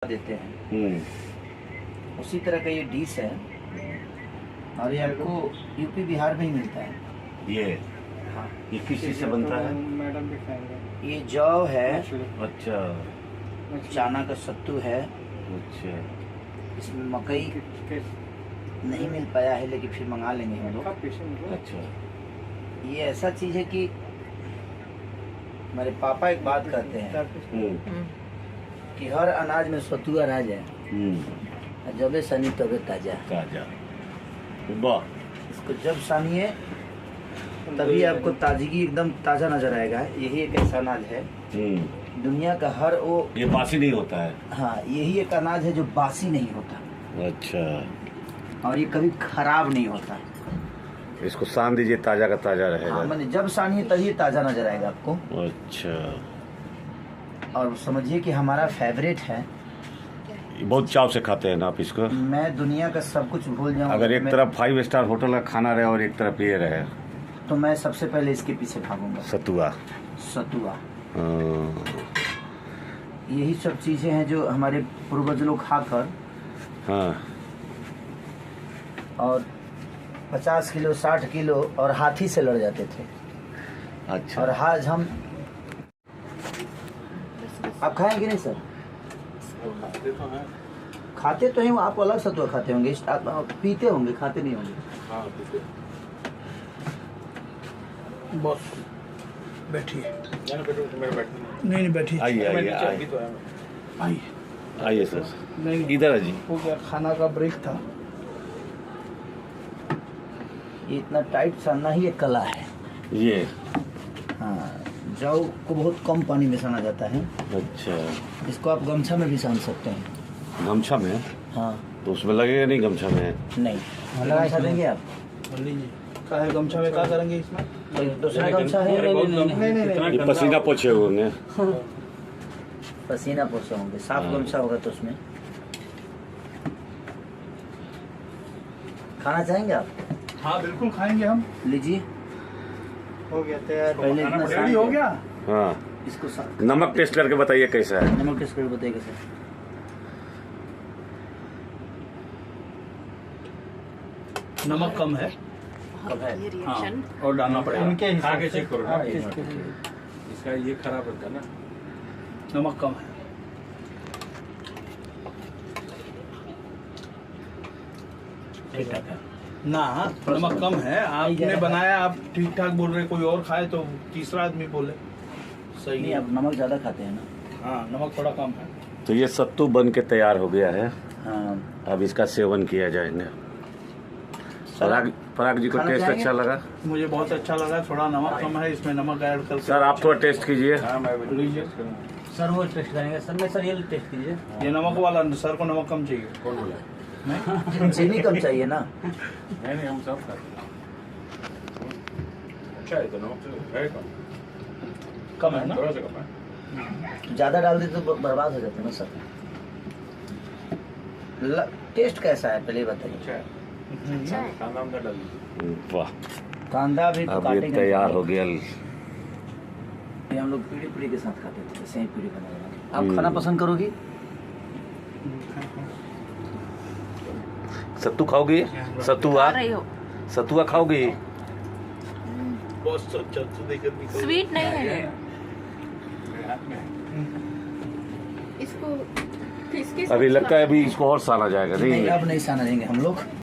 देते हैं। उसी तरह का ये डिश है और ये आपको यूपी बिहार में ही मिलता है। हाँ, ये किस चीज़ से बनता है? मैडम दिखाएंगे। ये जौ है, अच्छा, चना का सत्तू है, अच्छा, इसमें मकई नहीं मिल पाया है लेकिन फिर मंगा लेंगे हम लोग। अच्छा, ये ऐसा चीज़ है कि हमारे पापा एक बात कहते हैं कि हर अनाज में सतुआ राज है, जबे सनी तबे ताजा। ताजा, वाह। इसको जब सानिए तभी आपको ताजगी एकदम ताज़ा नजर आएगा। यही एक ऐसा अनाज है दुनिया का हर वो, ये बासी नहीं होता है। हाँ, यही एक अनाज है जो बासी नहीं होता। अच्छा, और ये कभी खराब नहीं होता। इसको सान दीजिए, ताजा का ताजा रहेगा। हाँ, मैंने जब सानिए तभी ताज़ा नजर आएगा आपको। अच्छा, और समझिए कि हमारा फेवरेट है, बहुत चाव से खाते हैं ना आप इसको? मैं दुनिया का सब कुछ भूल जाऊँ। अगर एक तरफ 5 स्टार होटल का खाना रहे और एक तरफ ये रहे तो मैं सबसे पहले इसके पीछे भागूंगा। सतुआ। सतुआ, यही सब चीजें हैं जो हमारे पूर्वज लोग खाकर हाँ, और 50 किलो 60 किलो और हाथी से लड़ जाते थे। अच्छा, और आज हम, आप खाएंगे नहीं सर? खाते तो हैं, आप अलग सतुआ खाते होंगे, आप पीते होंगे, खाते नहीं होंगे। बॉस बैठिए। नहीं बैठिए। आइए आइए आइए। आइए सर, नहीं इधर है जी। हो गया, खाना का ब्रेक था। ये इतना टाइट सानना ही एक कला है। ये हाँ, जौ को बहुत कम पानी में साना जाता है। अच्छा, इसको आप गमछा में भी सान सकते हैं। गमछा में? हाँ, तो उसमें लगेगा नहीं गमछा में? नहीं लगा देंगे आप। क्या है गमछा में, क्या करेंगे इसमें? कोई दूसरा गमछा है? नहीं। ये पसीना पोछे होंगे। पसीना पोछे होंगे, साफ गमछा होगा तो उसमें। खाना चाहेंगे आप? हाँ बिल्कुल खाएंगे हम। लीजिए, हो गया तैयार। पहले इतना रेडी हो गया। हाँ, इसको नमक टेस्ट करके बताइए कैसा है। नमक टेस्ट करके बताइएगा सर। नमक कम है। कब है? हाँ, और डालना पड़ेगा। इनके खा के चेक करो ना। हाँ, इसका ये खराब होता है ना। नमक कम है। ठीक ठाक है ना, नमक कम है। आपने बनाया, आप ठीक ठाक बोल रहे, कोई और खाए तो तीसरा आदमी बोले सही नहीं, है। आप नमक ज़्यादा खाते हैं ना। हाँ, नमक थोड़ा कम है। तो ये सत्तू बन के तैयार हो गया है। हाँ, अब इसका सेवन किया जाएगा। पराग जी को खाना टेस्ट चाहेंगे? अच्छा लगा? मुझे बहुत अच्छा लगा। थोड़ा नमक कम है, इसमें नमक ऐड करके। सर आप थोड़ा टेस्ट कीजिए। हाँ, मैं लीजिए। सर वो टेस्ट करेंगे सर। मैं सर ये टेस्ट कीजिए। ये नमक वाला, सर को नमक कम चाहिए। कौन बोला? चीनी कम चाहिए ना। नहीं हम सब खाते हैं। अच्छा है तो नमक तो है कम। कम है ना? थोड़ा सा कम है। ज़्यादा डाल देते तो बर्बाद हो जाते ना सर। टेस्ट कैसा है पहले बताइए। अच्छा है। कांदा वांदा डाल दीजिए। वाह, कांदा भी तो अब ये काटेंगे। तैयार हो गया। ये हम लोग पीढ़ी पीढ़ी के साथ खाते थे, ऐसे ही पीढ़ी बना। आप खाना पसंद करोगी? सत्तू खाओगी? सतुआ, सतुआ खाओगी? बहुत अच्छा देखकर स्वीट नहीं है मेरे हाथ में है। इसको किसके अभी लगता है अभी इसको और साना जाएगा नहीं, नहीं? अब नहीं साना देंगे हम लोग।